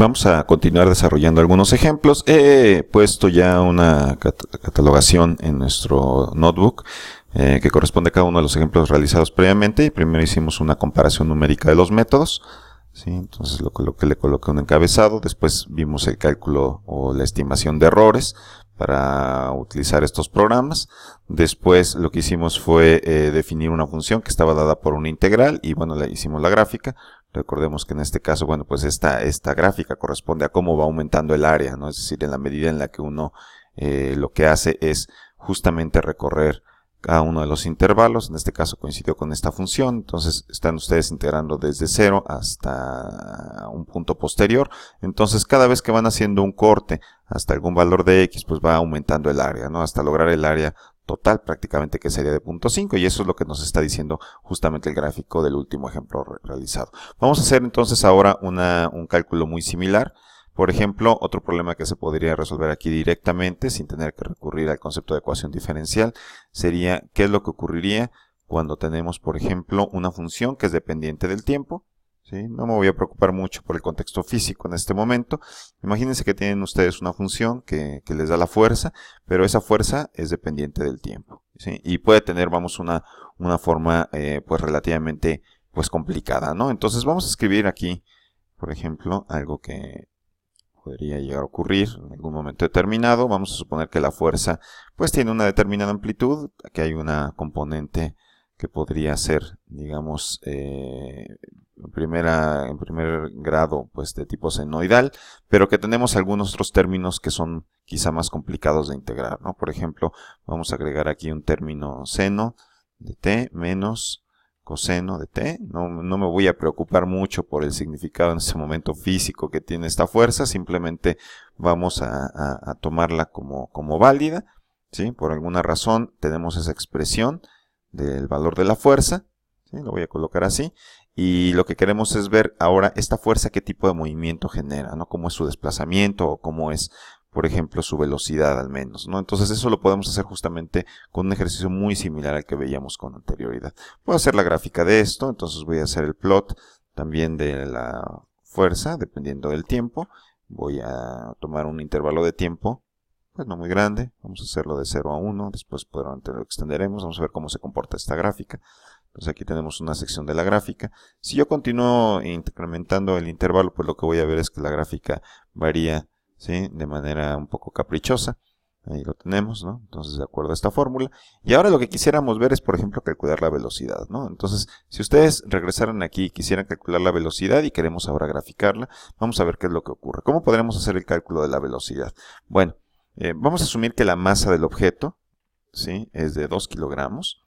Vamos a continuar desarrollando algunos ejemplos. He puesto ya una catalogación en nuestro notebook que corresponde a cada uno de los ejemplos realizados previamente. Primero hicimos una comparación numérica de los métodos. ¿Sí? Entonces le coloqué un encabezado. Después vimos el cálculo o la estimación de errores para utilizar estos programas. Después lo que hicimos fue definir una función que estaba dada por una integral y bueno, le hicimos la gráfica. Recordemos que en este caso, bueno, pues esta gráfica corresponde a cómo va aumentando el área, ¿no? Es decir, en la medida en la que uno lo que hace es justamente recorrer cada uno de los intervalos. En este caso coincidió con esta función, entonces están ustedes integrando desde 0 hasta un punto posterior. Entonces cada vez que van haciendo un corte hasta algún valor de x, pues va aumentando el área, ¿no? Hasta lograr el área total prácticamente, que sería de 0.5, y eso es lo que nos está diciendo justamente el gráfico del último ejemplo realizado. Vamos a hacer entonces ahora un cálculo muy similar. Por ejemplo, otro problema que se podría resolver aquí directamente sin tener que recurrir al concepto de ecuación diferencial sería qué es lo que ocurriría cuando tenemos, por ejemplo, una función que es dependiente del tiempo. ¿Sí? No me voy a preocupar mucho por el contexto físico en este momento. Imagínense que tienen ustedes una función que les da la fuerza, pero esa fuerza es dependiente del tiempo. ¿Sí? Y puede tener, vamos, una forma pues relativamente pues complicada, ¿no? Entonces vamos a escribir aquí, por ejemplo, algo que podría llegar a ocurrir en algún momento determinado. Vamos a suponer que la fuerza pues tiene una determinada amplitud, que hay una componente que podría ser, digamos, en primer grado pues de tipo senoidal, pero que tenemos algunos otros términos que son quizá más complicados de integrar, ¿no? Por ejemplo, vamos a agregar aquí un término seno de t menos coseno de t. No me voy a preocupar mucho por el significado en ese momento físico que tiene esta fuerza, simplemente vamos a tomarla como válida, ¿sí? Por alguna razón tenemos esa expresión del valor de la fuerza, ¿sí? Lo voy a colocar así, y lo que queremos es ver ahora esta fuerza qué tipo de movimiento genera, ¿no? Cómo es su desplazamiento o cómo es, por ejemplo, su velocidad al menos, ¿no? Entonces eso lo podemos hacer justamente con un ejercicio muy similar al que veíamos con anterioridad. Puedo hacer la gráfica de esto, entonces voy a hacer el plot también de la fuerza dependiendo del tiempo. Voy a tomar un intervalo de tiempo pues no muy grande, vamos a hacerlo de 0 a 1, después probablemente lo extenderemos, vamos a ver cómo se comporta esta gráfica. Entonces aquí tenemos una sección de la gráfica. Si yo continúo incrementando el intervalo, pues lo que voy a ver es que la gráfica varía, ¿sí? De manera un poco caprichosa. Ahí lo tenemos, ¿no? Entonces, de acuerdo a esta fórmula. Y ahora lo que quisiéramos ver es, por ejemplo, calcular la velocidad, ¿no? Entonces, si ustedes regresaran aquí y quisieran calcular la velocidad y queremos ahora graficarla, vamos a ver qué es lo que ocurre. ¿Cómo podremos hacer el cálculo de la velocidad? Bueno, vamos a asumir que la masa del objeto, ¿sí? Es de 2 kilogramos.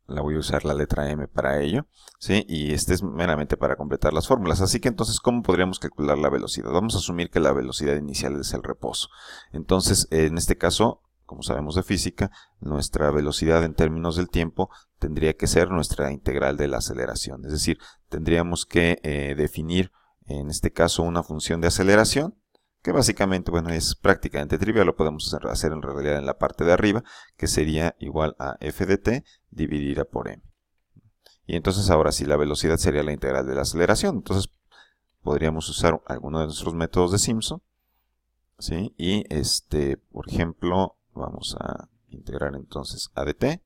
La voy a usar la letra M para ello, ¿sí? Y este es meramente para completar las fórmulas. Así que entonces, ¿cómo podríamos calcular la velocidad? Vamos a asumir que la velocidad inicial es el reposo. Entonces, en este caso, como sabemos de física, nuestra velocidad en términos del tiempo tendría que ser nuestra integral de la aceleración. Es decir, tendríamos que definir, en este caso, una función de aceleración, que básicamente, bueno, es prácticamente trivial, lo podemos hacer en realidad en la parte de arriba, que sería igual a f de t dividida por m. Y entonces ahora sí, la velocidad sería la integral de la aceleración. Entonces podríamos usar alguno de nuestros métodos de Simpson, ¿sí? Y por ejemplo, vamos a integrar entonces a de t,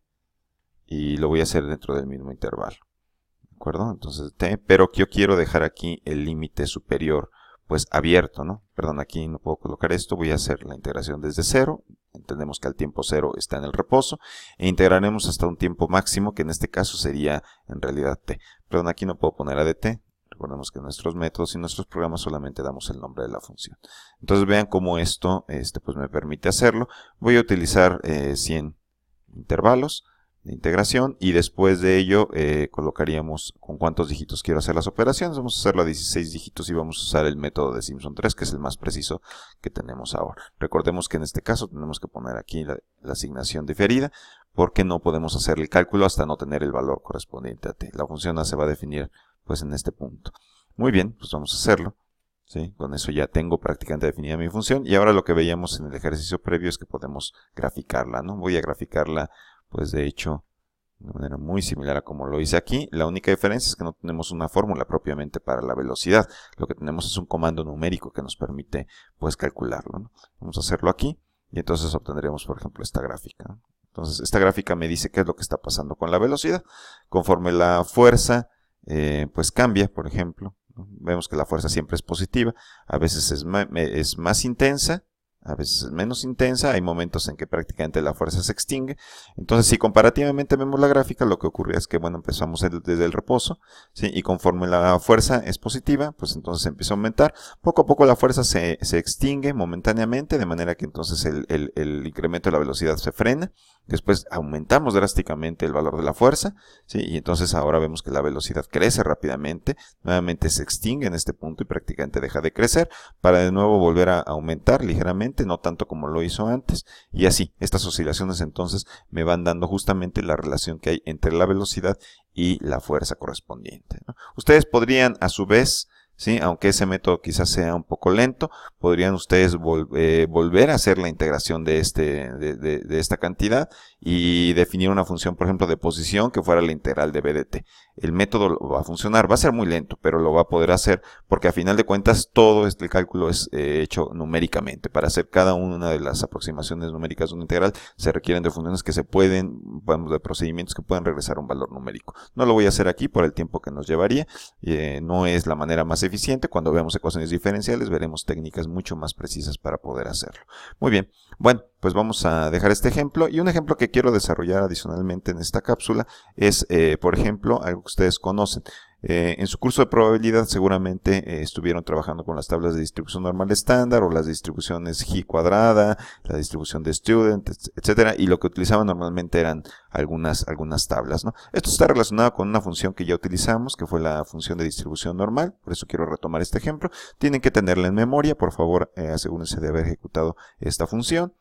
y lo voy a hacer dentro del mismo intervalo. ¿De acuerdo? Entonces t, pero yo quiero dejar aquí el límite superior pues abierto, ¿no? Perdón, aquí no puedo colocar esto, voy a hacer la integración desde 0, entendemos que al tiempo 0 está en el reposo, e integraremos hasta un tiempo máximo, que en este caso sería en realidad t. Perdón, aquí no puedo poner a de t, recordemos que en nuestros métodos y nuestros programas solamente damos el nombre de la función. Entonces vean cómo esto pues me permite hacerlo. Voy a utilizar 100 intervalos de integración y después de ello colocaríamos con cuántos dígitos quiero hacer las operaciones. Vamos a hacerlo a 16 dígitos y vamos a usar el método de Simpson 3, que es el más preciso que tenemos ahora. Recordemos que en este caso tenemos que poner aquí la asignación diferida, porque no podemos hacer el cálculo hasta no tener el valor correspondiente a t. La función a se va a definir pues en este punto. Muy bien, pues vamos a hacerlo. ¿Sí? Con eso ya tengo prácticamente definida mi función, y ahora lo que veíamos en el ejercicio previo es que podemos graficarla, ¿no? Voy a graficarla, pues de hecho, de manera muy similar a como lo hice aquí. La única diferencia es que no tenemos una fórmula propiamente para la velocidad. Lo que tenemos es un comando numérico que nos permite pues calcularlo, ¿no? Vamos a hacerlo aquí y entonces obtendremos, por ejemplo, esta gráfica, ¿no? Entonces esta gráfica me dice qué es lo que está pasando con la velocidad. Conforme la fuerza pues cambia, por ejemplo, ¿no? Vemos que la fuerza siempre es positiva, a veces es más intensa, a veces es menos intensa, hay momentos en que prácticamente la fuerza se extingue. Entonces, si comparativamente vemos la gráfica, lo que ocurre es que, bueno, empezamos desde el reposo, ¿sí? Y conforme la fuerza es positiva, pues entonces empieza a aumentar. Poco a poco la fuerza se extingue momentáneamente, de manera que entonces el incremento de la velocidad se frena. Después aumentamos drásticamente el valor de la fuerza, ¿sí? Y entonces ahora vemos que la velocidad crece rápidamente, nuevamente se extingue en este punto y prácticamente deja de crecer, para de nuevo volver a aumentar ligeramente, no tanto como lo hizo antes, y así, estas oscilaciones entonces me van dando justamente la relación que hay entre la velocidad y la fuerza correspondiente, ¿no? Ustedes podrían a su vez, ¿sí? Aunque ese método quizás sea un poco lento, podrían ustedes volver a hacer la integración de esta cantidad y definir una función, por ejemplo, de posición que fuera la integral de BDT. El método va a funcionar, va a ser muy lento, pero lo va a poder hacer porque a final de cuentas todo este cálculo es hecho numéricamente. Para hacer cada una de las aproximaciones numéricas de una integral se requieren de funciones que se pueden, de procedimientos que pueden regresar a un valor numérico. No lo voy a hacer aquí por el tiempo que nos llevaría, no es la manera más eficiente. Cuando veamos ecuaciones diferenciales veremos técnicas mucho más precisas para poder hacerlo. Muy bien, bueno, pues vamos a dejar este ejemplo, y un ejemplo que quiero desarrollar adicionalmente en esta cápsula es, por ejemplo, algo que ustedes conocen. En su curso de probabilidad seguramente estuvieron trabajando con las tablas de distribución normal estándar o las distribuciones G cuadrada, la distribución de Student, etcétera, y lo que utilizaban normalmente eran algunas tablas, ¿no? Esto está relacionado con una función que ya utilizamos, que fue la función de distribución normal, por eso quiero retomar este ejemplo. Tienen que tenerla en memoria, por favor, asegúrense de haber ejecutado esta función.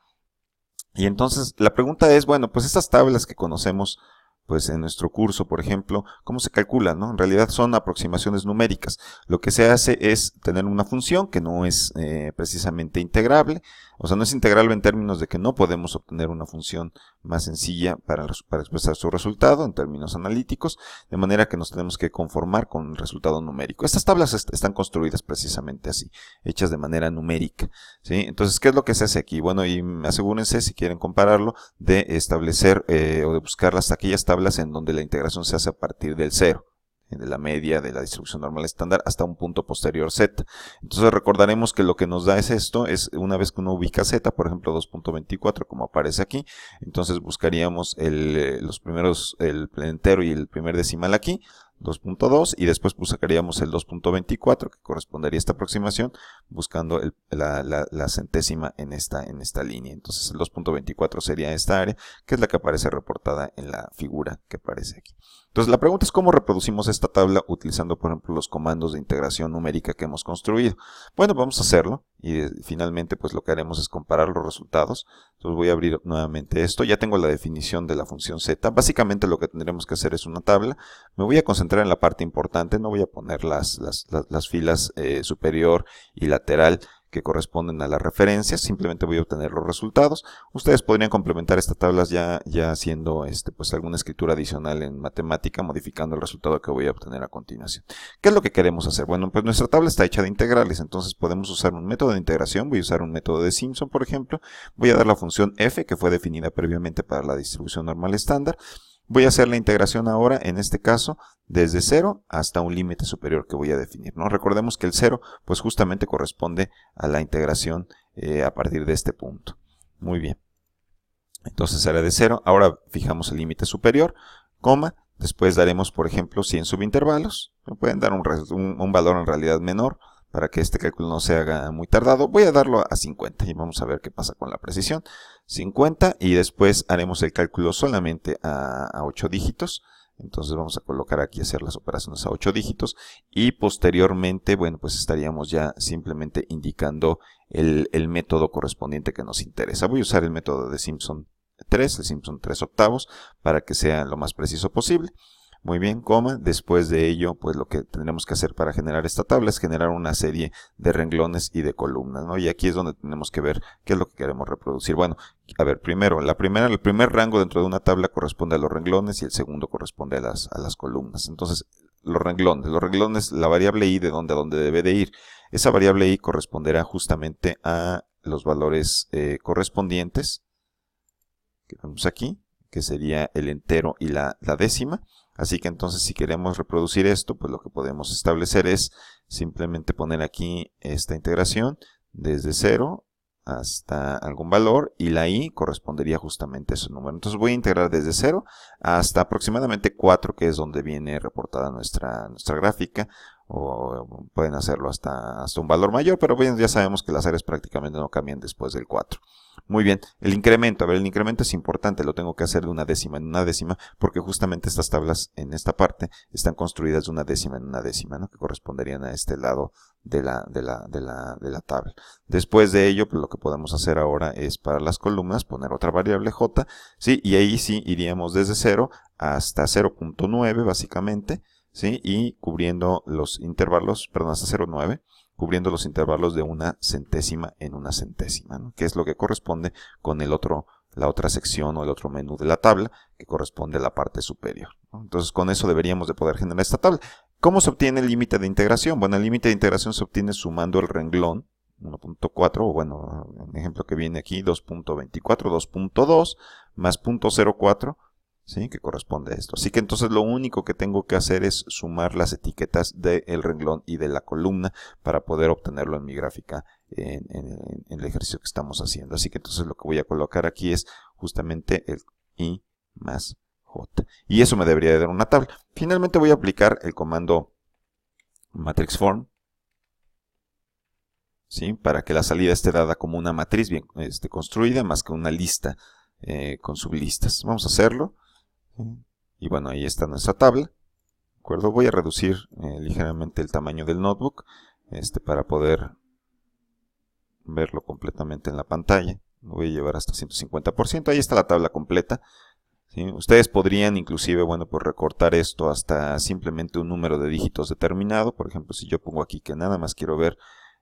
Y entonces la pregunta es, bueno, pues estas tablas que conocemos pues en nuestro curso, por ejemplo, ¿cómo se calculan, no? En realidad son aproximaciones numéricas. Lo que se hace es tener una función que no es precisamente integrable, o sea, no es integrable en términos de que no podemos obtener una función más sencilla para expresar su resultado en términos analíticos, de manera que nos tenemos que conformar con el resultado numérico. Estas tablas están construidas precisamente así, hechas de manera numérica, ¿sí? Entonces, ¿qué es lo que se hace aquí? Bueno, y asegúrense, si quieren compararlo, de establecer o de buscar aquellas tablas en donde la integración se hace a partir del cero, de la media de la distribución normal estándar hasta un punto posterior z. Entonces recordaremos que lo que nos da es esto, es una vez que uno ubica z, por ejemplo 2.24 como aparece aquí, entonces buscaríamos los primeros, el entero y el primer decimal aquí, 2.2, y después buscaríamos el 2.24 que correspondería a esta aproximación, buscando la centésima en esta línea. Entonces el 2.24 sería esta área, que es la que aparece reportada en la figura que aparece aquí. Entonces la pregunta es cómo reproducimos esta tabla utilizando, por ejemplo, los comandos de integración numérica que hemos construido. Bueno, vamos a hacerlo y finalmente pues lo que haremos es comparar los resultados. Entonces voy a abrir nuevamente esto. Ya tengo la definición de la función z. Básicamente lo que tendremos que hacer es una tabla. Me voy a concentrar en la parte importante. No voy a poner las filas superior y lateral que corresponden a las referencias, simplemente voy a obtener los resultados. Ustedes podrían complementar estas tablas ya haciendo pues alguna escritura adicional en matemática, modificando el resultado que voy a obtener a continuación. ¿Qué es lo que queremos hacer? Bueno, pues nuestra tabla está hecha de integrales, entonces podemos usar un método de integración. Voy a usar un método de Simpson, por ejemplo. Voy a dar la función f, que fue definida previamente para la distribución normal estándar. Voy a hacer la integración ahora, en este caso, desde 0 hasta un límite superior que voy a definir, ¿no? Recordemos que el 0, pues justamente corresponde a la integración a partir de este punto. Muy bien. Entonces será de 0. Ahora fijamos el límite superior, coma. Después daremos, por ejemplo, 100 subintervalos. Pueden dar un valor en realidad menor, para que este cálculo no se haga muy tardado. Voy a darlo a 50 y vamos a ver qué pasa con la precisión. 50, y después haremos el cálculo solamente a 8 dígitos. Entonces vamos a colocar aquí, hacer las operaciones a 8 dígitos, y posteriormente, bueno, pues estaríamos ya simplemente indicando el método correspondiente que nos interesa. Voy a usar el método de Simpson 3, el Simpson 3 octavos, para que sea lo más preciso posible. Muy bien, coma. Después de ello, pues lo que tendremos que hacer para generar esta tabla es generar una serie de renglones y de columnas, ¿no? Y aquí es donde tenemos que ver qué es lo que queremos reproducir. Bueno, a ver, primero, el primer rango dentro de una tabla corresponde a los renglones y el segundo corresponde a las columnas. Entonces, los renglones, la variable i de dónde a dónde debe de ir. Esa variable i corresponderá justamente a los valores correspondientes que vemos aquí, que sería el entero y la décima. Así que entonces si queremos reproducir esto, pues lo que podemos establecer es simplemente poner aquí esta integración desde 0 hasta algún valor y la i correspondería justamente a ese número. Entonces voy a integrar desde 0 hasta aproximadamente 4, que es donde viene reportada nuestra gráfica, o pueden hacerlo hasta un valor mayor, pero bien, ya sabemos que las áreas prácticamente no cambian después del 4. Muy bien, el incremento, a ver, el incremento es importante, lo tengo que hacer de una décima en una décima, porque justamente estas tablas en esta parte están construidas de una décima en una décima, ¿no? Que corresponderían a este lado de la tabla. Después de ello, pues lo que podemos hacer ahora es para las columnas poner otra variable j, ¿sí? Y ahí sí iríamos desde 0 hasta 0.9 básicamente, ¿sí? Y cubriendo los intervalos, perdón, hasta 0.9, cubriendo los intervalos de una centésima en una centésima, ¿no? Que es lo que corresponde con la otra sección o el otro menú de la tabla, que corresponde a la parte superior, ¿no? Entonces con eso deberíamos de poder generar esta tabla. ¿Cómo se obtiene el límite de integración? Bueno, el límite de integración se obtiene sumando el renglón 1.4, o bueno, el ejemplo que viene aquí, 2.24, 2.2 más 0.04, ¿sí? Que corresponde a esto. Así que entonces lo único que tengo que hacer es sumar las etiquetas del renglón y de la columna para poder obtenerlo en mi gráfica en el ejercicio que estamos haciendo. Así que entonces lo que voy a colocar aquí es justamente el i más j. Y eso me debería de dar una tabla. Finalmente voy a aplicar el comando matrix form, ¿sí? Para que la salida esté dada como una matriz bien construida, más que una lista con sublistas. Vamos a hacerlo. Y bueno, ahí está nuestra tabla. ¿De acuerdo? Voy a reducir ligeramente el tamaño del notebook para poder verlo completamente en la pantalla. Lo voy a llevar hasta 150%. Ahí está la tabla completa, ¿sí? Ustedes podrían inclusive, bueno, pues recortar esto hasta simplemente un número de dígitos determinado. Por ejemplo, si yo pongo aquí que nada más quiero ver,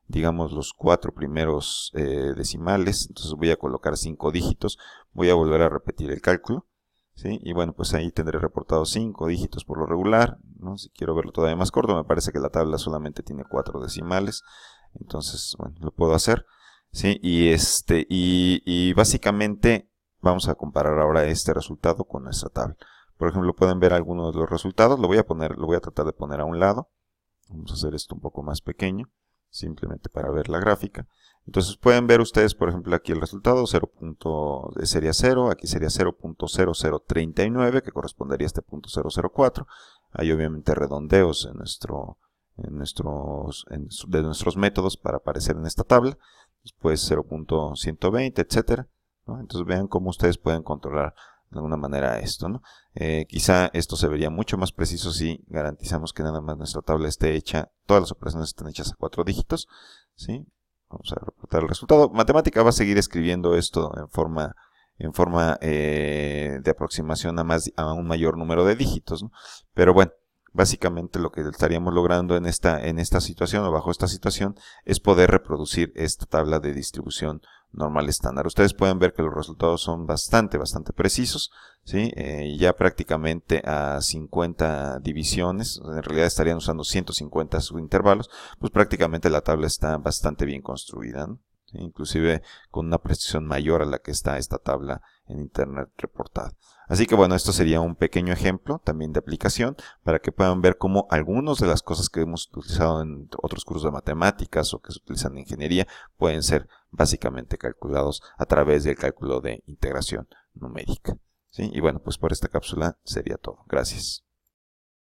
digamos, los 4 primeros decimales, entonces voy a colocar 5 dígitos. Voy a volver a repetir el cálculo, ¿sí? Y bueno, pues ahí tendré reportado 5 dígitos por lo regular, ¿no? Si quiero verlo todavía más corto, me parece que la tabla solamente tiene 4 decimales. Entonces, bueno, lo puedo hacer, ¿sí? Y básicamente vamos a comparar ahora este resultado con nuestra tabla. Por ejemplo, pueden ver algunos de los resultados. Lo voy a tratar de poner a un lado. Vamos a hacer esto un poco más pequeño, simplemente para ver la gráfica. Entonces pueden ver ustedes, por ejemplo, aquí el resultado sería 0, aquí sería 0.0039, que correspondería a este punto 004. Hay obviamente redondeos de nuestros métodos para aparecer en esta tabla. Después 0.120, etcétera, ¿no? Entonces vean cómo ustedes pueden controlar de alguna manera esto, ¿no? Quizá esto se vería mucho más preciso si garantizamos que nada más nuestra tabla esté hecha, todas las operaciones estén hechas a 4 dígitos, ¿sí? Vamos a reportar el resultado. Matemática va a seguir escribiendo esto en forma de aproximación a un mayor número de dígitos, ¿no? Pero bueno, básicamente lo que estaríamos logrando en esta situación o bajo esta situación es poder reproducir esta tabla de distribución normal estándar. Ustedes pueden ver que los resultados son bastante precisos, ¿sí? Ya prácticamente a 50 divisiones, en realidad estarían usando 150 subintervalos, pues prácticamente la tabla está bastante bien construida, ¿no? ¿Sí? Inclusive con una precisión mayor a la que está esta tabla en internet reportada. Así que bueno, esto sería un pequeño ejemplo también de aplicación para que puedan ver cómo algunas de las cosas que hemos utilizado en otros cursos de matemáticas o que se utilizan en ingeniería pueden ser básicamente calculados a través del cálculo de integración numérica, ¿sí? Y bueno, pues por esta cápsula sería todo. Gracias.